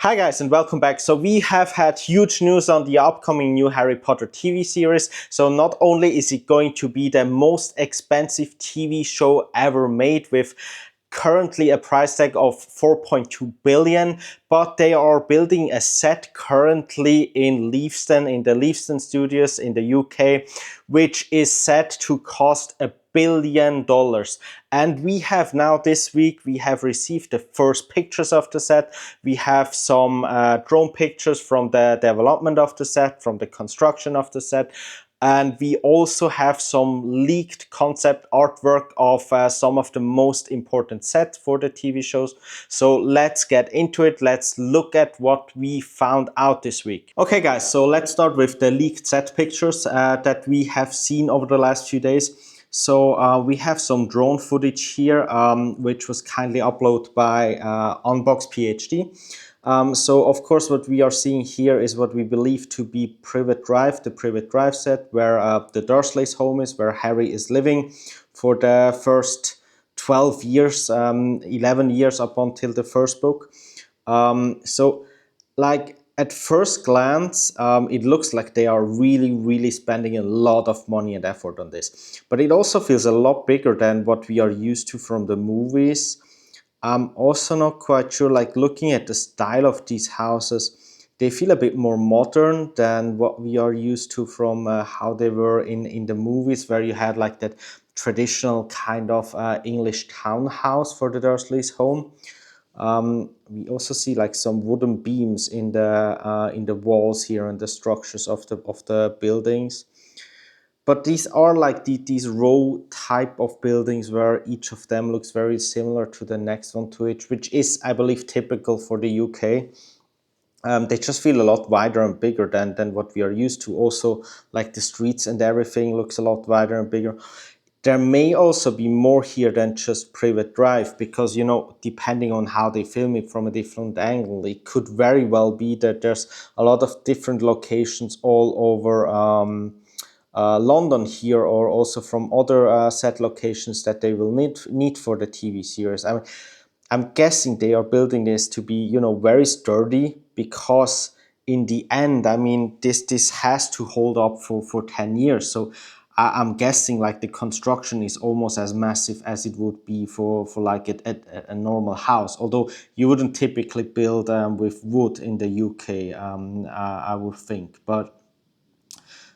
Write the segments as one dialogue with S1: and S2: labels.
S1: Hi guys and welcome back. So we have had huge news on the upcoming new Harry Potter TV series. So not only is it going to be the most expensive TV show ever made with currently a price tag of 4.2 billion, but they are building a set currently in Leavesden, in the Leavesden studios in the UK, which is set to cost $1 billion. And we have now this week, we have received the first pictures of the set. We have some drone pictures from the development of the set, from the construction of the set. And we also have some leaked concept artwork of some of the most important sets for the TV shows. So let's get into it. Let's look at what we found out this week. Okay guys, so let's start with the leaked set pictures that we have seen over the last few days. So we have some drone footage here, which was kindly uploaded by Unbox PhD. So of course what we are seeing here is what we believe to be Privet Drive, the Privet Drive set, where the Dursley's home is, where Harry is living for the first 12 years, 11 years up until the first book. So like at first glance, it looks like they are really spending a lot of money and effort on this. But it also feels a lot bigger than what we are used to from the movies. I'm also not quite sure, like looking at the style of these houses, they feel a bit more modern than what we are used to from how they were in the movies, where you had like that traditional kind of English townhouse for the Dursleys' home. We also see like some wooden beams in the walls here and the structures of the buildings. But these are like these row type of buildings where each of them looks very similar to the next one to it, which is, I believe, typical for the UK. They just feel a lot wider and bigger than what we are used to. Also, like the streets and everything looks a lot wider and bigger. There may also be more here than just Privet Drive, because, you know, depending on how they film it from a different angle, it could very well be that there's a lot of different locations all over London here, or also from other set locations that they will need for the TV series. I mean, I'm guessing they are building this to be, you know, very sturdy, because in the end, I mean, this has to hold up for 10 years. So I'm guessing like the construction is almost as massive as it would be for like a normal house. Although you wouldn't typically build with wood in the UK, I would think. But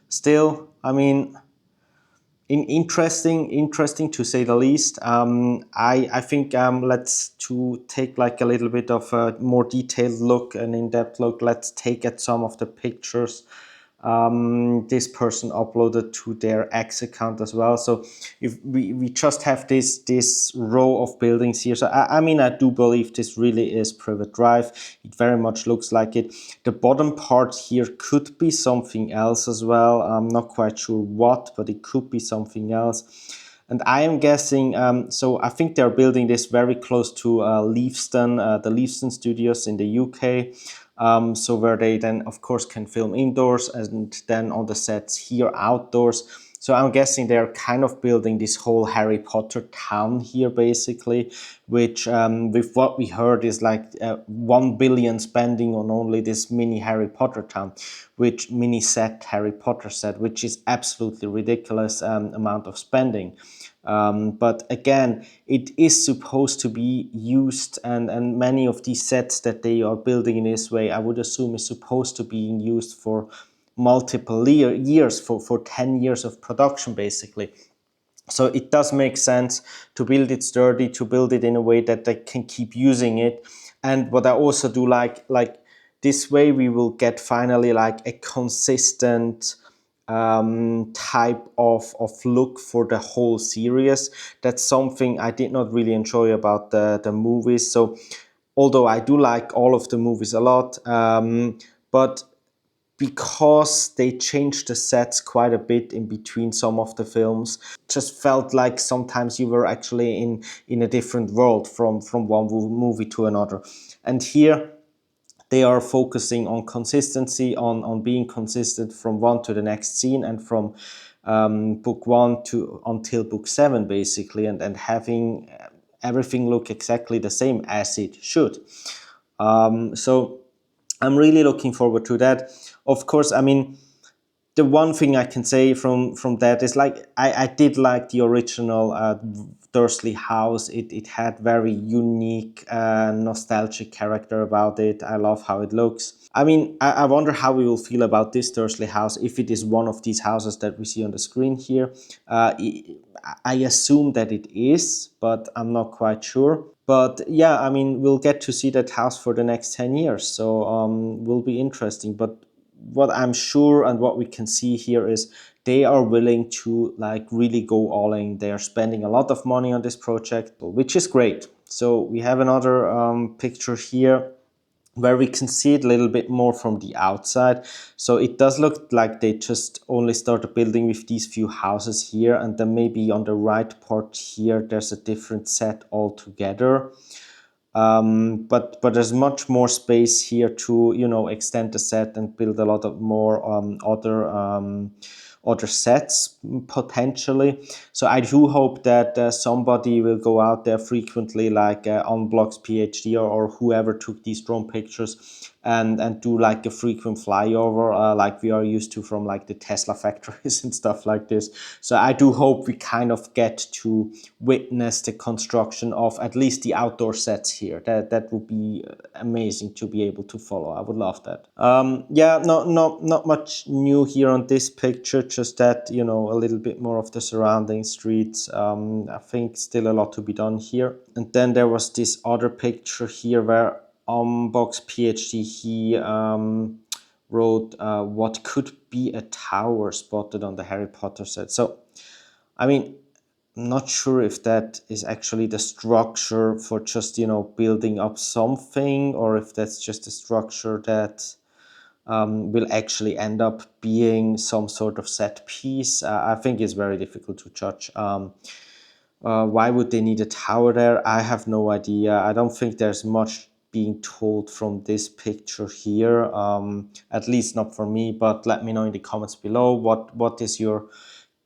S1: still, I mean, interesting to say the least. I think let's to take like a little bit of a more detailed look, an in-depth look. Let's take at some of the pictures this person uploaded to their X account as well. So if we just have this row of buildings here. So I mean, I do believe this really is Privet Drive. It very much looks like it. The bottom part here could be something else as well. I'm not quite sure what, but it could be something else. And I am guessing, so I think they're building this very close to Leavesden, the Leavesden studios in the UK. So where they then, of course, can film indoors, and then on the sets here outdoors. So I'm guessing they're kind of building this whole Harry Potter town here, basically, which with what we heard is like 1 billion spending on only this mini Harry Potter town, which mini set Harry Potter set, which is absolutely ridiculous amount of spending. But again, it is supposed to be used, and many of these sets that they are building in this way, I would assume, is supposed to be used for multiple years, for 10 years of production, basically. So it does make sense to build it sturdy, to build it in a way that they can keep using it. And what I also do like this way, we will get finally like a consistent type of look for the whole series. That's something I did not really enjoy about the movies. So although I do like all of the movies a lot, but because they changed the sets quite a bit in between some of the films, just felt like sometimes you were actually in a different world from one movie to another. And here they are focusing on consistency, on being consistent from one to the next scene, and from book 1 to until book 7, basically, and having everything look exactly the same as it should. So I'm really looking forward to that. Of course, I mean, the one thing I can say from that is, like, I did like the original Dursley house. It had very unique, nostalgic character about it. I love how it looks. I mean, I wonder how we will feel about this Dursley house if it is one of these houses that we see on the screen here. I assume that it is, but I'm not quite sure. But yeah, I mean, we'll get to see that house for the next 10 years, so will be interesting. But what I'm sure and what we can see here is they are willing to, like, really go all in. They are spending a lot of money on this project, which is great. So we have another picture here where we can see it a little bit more from the outside. So it does look like they just only started building with these few houses here, and then maybe on the right part here there's a different set altogether. But there's much more space here to, you know, extend the set and build a lot of more other sets potentially. So I do hope that somebody will go out there frequently, like Unblocks PhD, or whoever took these drone pictures, and do like a frequent flyover, like we are used to from like the Tesla factories and stuff like this. So I do hope we kind of get to witness the construction of at least the outdoor sets here. That would be amazing to be able to follow. I would love that. Yeah, not much new here on this picture, just that, you know, a little bit more of the surrounding streets. I think still a lot to be done here. And then there was this other picture here where Box PhD, he wrote what could be a tower spotted on the Harry Potter set. So, I mean, I'm not sure if that is actually the structure for just, you know, building up something, or if that's just a structure that will actually end up being some sort of set piece. I think it's very difficult to judge. Why would they need a tower there? I have no idea. I don't think there's much being told from this picture here, at least not for me. But let me know in the comments below what is your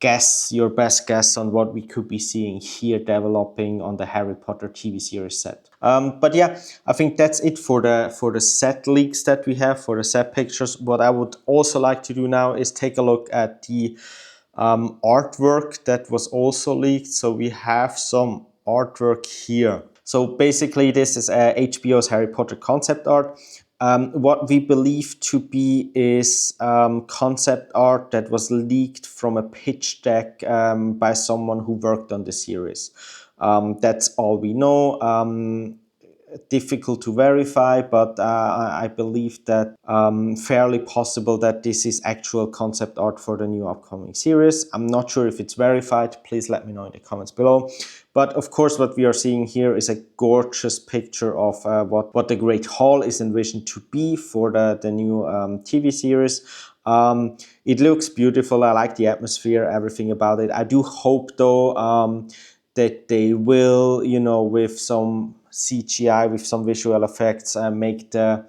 S1: guess, your best guess on what we could be seeing here developing on the Harry Potter TV series set. But yeah, I think that's it for the set leaks that we have, for the set pictures. What I would also like to do now is take a look at the artwork that was also leaked. So we have some artwork here. So basically this is HBO's Harry Potter concept art. What we believe to be is concept art that was leaked from a pitch deck by someone who worked on the series. That's all we know. Difficult to verify, but I believe that fairly possible that this is actual concept art for the new upcoming series. I'm not sure if it's verified. Please let me know in the comments below. But of course, what we are seeing here is a gorgeous picture of what the Great Hall is envisioned to be for the new TV series. It looks beautiful. I like the atmosphere, everything about it. I do hope, though, that they will, you know, with some CGI, with some visual effects, make the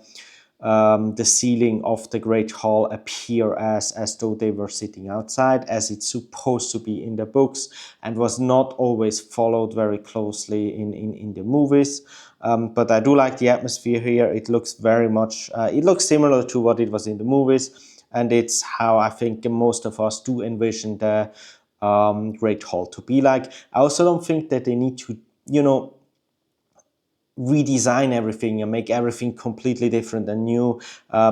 S1: ceiling of the Great Hall appear as though they were sitting outside, as it's supposed to be in the books, and was not always followed very closely in the movies. But I do like the atmosphere here. It looks very much, it looks similar to what it was in the movies, and it's how I think most of us do envision the Great Hall to be like. I also don't think that they need to, you know, redesign everything and make everything completely different and new,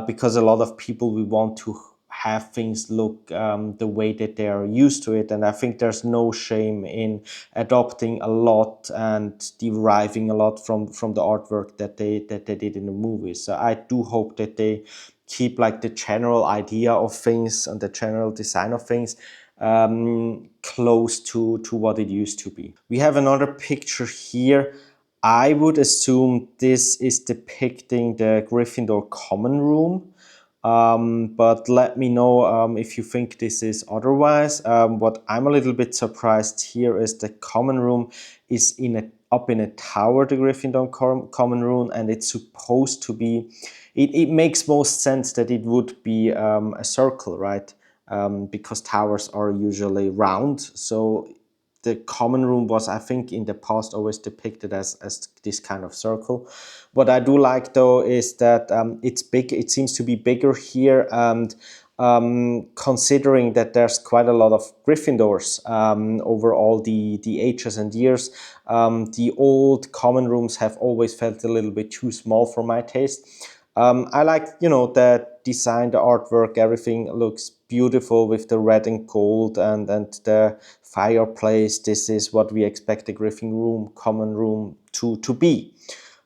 S1: because a lot of people will want to have things look the way that they are used to it. And I think there's no shame in adopting a lot and deriving a lot from the artwork that they did in the movies. So I do hope that they keep like the general idea of things and the general design of things close to what it used to be. We have another picture here. I would assume this is depicting the Gryffindor common room, but let me know if you think this is otherwise. What I'm a little bit surprised here is the common room is up in a tower, the Gryffindor common room, and it's supposed to be. It makes most sense that it would be a circle, right? Because towers are usually round, so the common room was, I think, in the past always depicted as this kind of circle. What I do like though is that it's big. It seems to be bigger here, and considering that there's quite a lot of Gryffindors over all the ages and years, the old common rooms have always felt a little bit too small for my taste. I like, the design, the artwork, everything looks beautiful with the red and gold and the fireplace. This is what we expect a Griffin room, common room to be.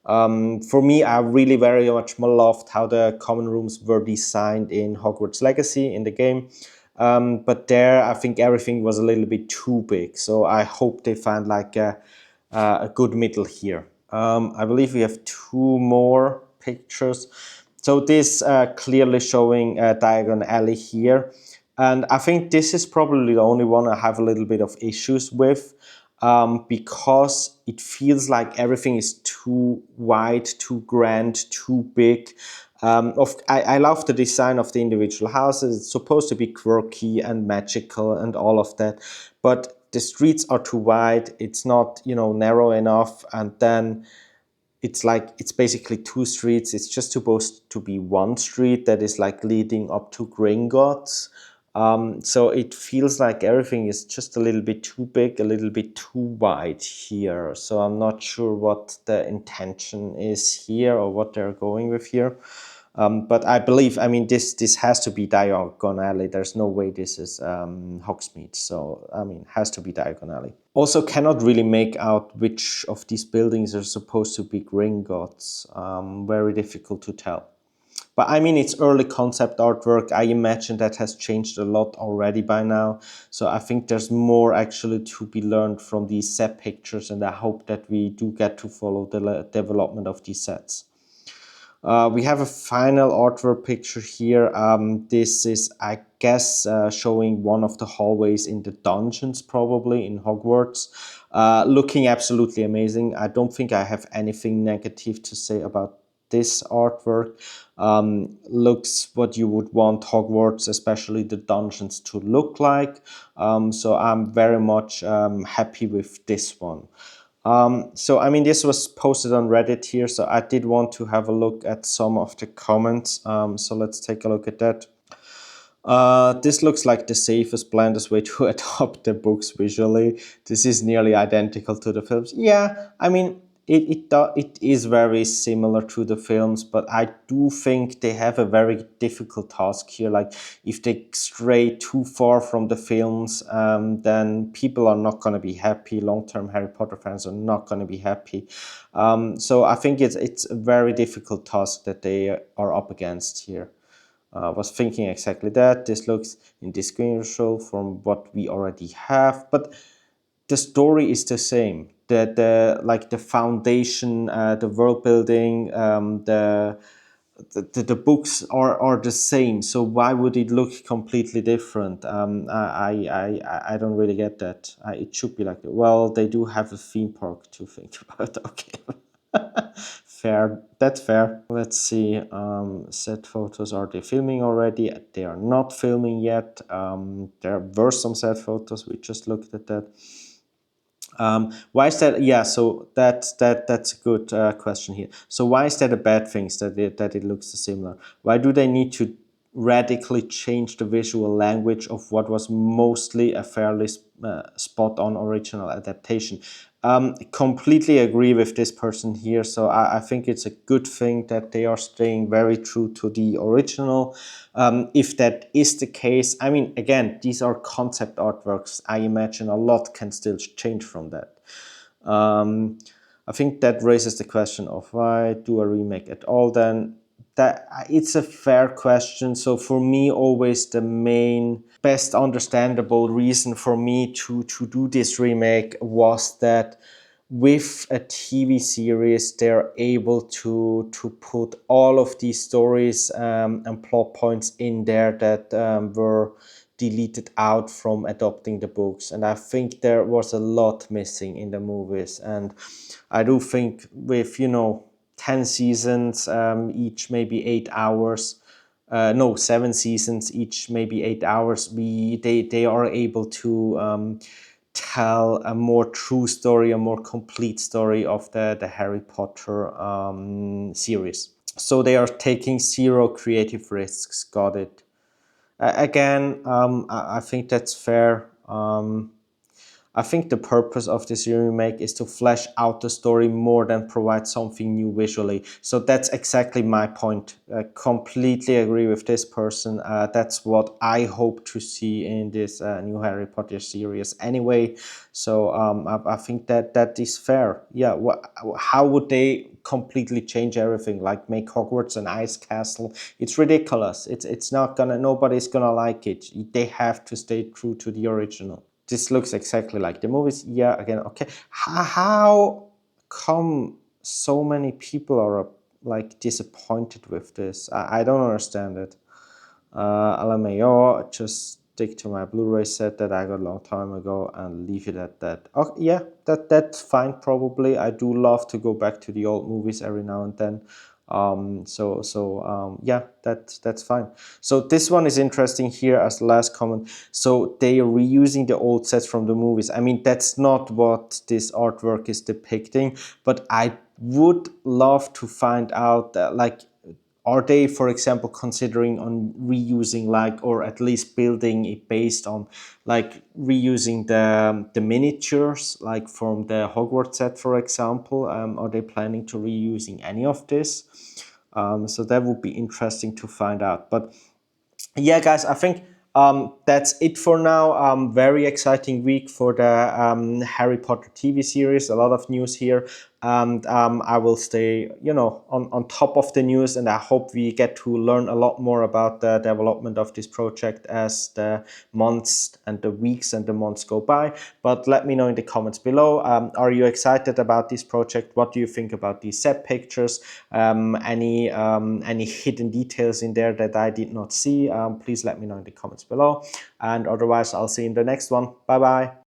S1: For me, I really very much loved how the common rooms were designed in Hogwarts Legacy in the game. But there, I think everything was a little bit too big. So I hope they find like a good middle here. I believe we have two more pictures. So this clearly showing Diagon Alley here. And I think this is probably the only one I have a little bit of issues with, because it feels like everything is too wide, too grand, too big. I love the design of the individual houses. It's supposed to be quirky and magical and all of that. But the streets are too wide. It's not, narrow enough. And then it's like, it's basically two streets. It's just supposed to be one street that is like leading up to Gringotts. So it feels like everything is just a little bit too big, a little bit too wide here. So I'm not sure what the intention is here or what they're going with here. But I believe, this has to be Diagon Alley. There's no way this is Hogsmeade. So, has to be Diagon Alley. Also cannot really make out which of these buildings are supposed to be Gringotts. Very difficult to tell. But it's early concept artwork. I imagine that has changed a lot already by now. So I think there's more actually to be learned from these set pictures, and I hope that we do get to follow the development of these sets. We have a final artwork picture here. This is, I guess, showing one of the hallways in the dungeons, probably in Hogwarts. Looking absolutely amazing. I don't think I have anything negative to say about this artwork. Looks what you would want Hogwarts, especially the dungeons, to look like. So I'm very much happy with this one. So this was posted on Reddit here, so I did want to have a look at some of the comments. So let's take a look at that. This looks like the safest, blandest way to adapt the books visually. This is nearly identical to the films. Yeah, it is very similar to the films, but I do think they have a very difficult task here. Like, if they stray too far from the films, then people are not going to be happy. Long-term Harry Potter fans are not going to be happy. So I think it's a very difficult task that they are up against here. I was thinking exactly that. This looks indistinguishable from what we already have, but the story is the same. The foundation, the world building, the books are the same. So why would it look completely different? I don't really get that. It should be like, well, they do have a theme park to think about. Okay. Fair, that's fair. Let's see, set photos, are they filming already? They are not filming yet. There were some set photos, we just looked at that. Why is that? Yeah, so that's a good question here. So why is that a bad thing that it looks similar? Why do they need to radically change the visual language of what was mostly a fairly spot-on original adaptation? Completely agree with this person here. So I think it's a good thing that they are staying very true to the original. If that is the case, again, these are concept artworks. I imagine a lot can still change from that. I think that raises the question of, why do a remake at all then? That it's a fair question. So for me, always the main best understandable reason for me to do this remake was that with a TV series, they're able to put all of these stories and plot points in there that were deleted out from adopting the books. And I think there was a lot missing in the movies. And I do think with, 10 seasons, each maybe 8 hours, no, 7 seasons, each maybe 8 hours, they are able to tell a more true story, a more complete story of the Harry Potter series. So they are taking zero creative risks. Got it. Again, I think that's fair. I think the purpose of this remake is to flesh out the story more than provide something new visually. So that's exactly my point. I completely agree with this person. That's what I hope to see in this new Harry Potter series anyway. So I think that is fair. Yeah, how would they completely change everything, like make Hogwarts an ice castle? It's ridiculous. It's not gonna, nobody's gonna like it. They have to stay true to the original. This looks exactly like the movies. Yeah, again, okay. How come so many people are like disappointed with this? I don't understand it. LMAO, just stick to my Blu-ray set that I got a long time ago and leave it at that. Oh yeah, that's fine. Probably I do love to go back to the old movies every now and then. Yeah, that's fine. So this one is interesting here as the last comment. So they are reusing the old sets from the movies. I mean, that's not what this artwork is depicting, but I would love to find out like, are they, for example, considering on reusing, like, or at least building it based on like reusing the miniatures like from the Hogwarts set, for example? Are they planning to reusing any of this? So that would be interesting to find out. But yeah, guys, I think that's it for now. Very exciting week for the Harry Potter TV series. A lot of news here, and I will stay, on top of the news. And I hope we get to learn a lot more about the development of this project as the months and the weeks and the months go by. But let me know in the comments below. Are you excited about this project? What do you think about these set pictures? Any hidden details in there that I did not see? Please let me know in the comments below. And otherwise, I'll see you in the next one. Bye bye.